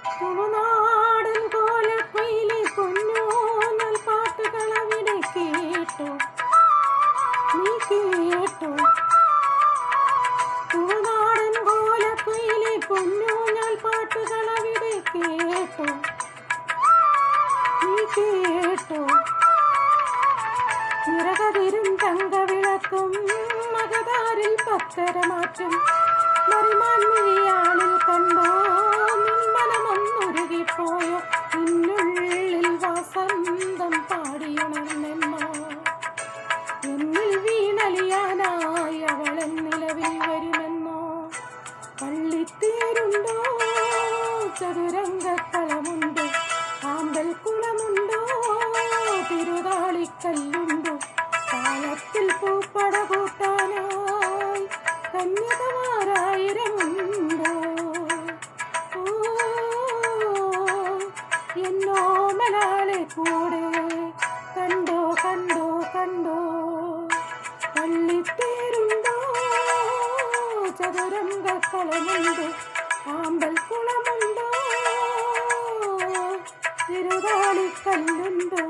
തുളുനാടൻ കോലക്കുയിലെ പൊന്നൂഞ്ഞൽ പാട്ടുകളവിടെ കേട്ടു, നീ കേട്ടു. തുളുനാടൻ കോലക്കുയിലെ പൊന്നൂഞ്ഞൽ പാട്ടുകളവിടെ കേട്ടു, നീ കേട്ടു. നിറകതിരും തങ്കവിളക്കും മകതാരിൽ പത്തരമാറ്റും മറിമാൻമിഴിയാളിൽ കണ്ടോ നിന്മനമൊന്നുരുകിപ്പോയോ, നിന്നുള്ളിൽ വസന്തം പാടിയുണർന്നെന്നോ. എന്നിൽ വീണലിയാനായി അവളൻ നിലവിൽ വരുമെന്നോ. പള്ളിത്തേരുണ്ടോ, ചതുരംഗക്കളമുണ്ടോ, ആമ്പൽ കുളമുണ്ടോ, തിരുതാളിക്കല്ലുണ്ടോ, താളത്തിൽ പൂപ്പട കൂട്ടാനായി കന്യകമാരായിരമുണ്ടോ. എന്നോമലാളെ കൂടെ കണ്ടോ കണ്ടോ കണ്ടോ. പള്ളിത്തേരുണ്ടോ, ചതുരംഗക്കളമുണ്ടോ, ആമ്പൽ കുളമുണ്ടോ, തിരുതാളിക്കല്ലുണ്ടോ.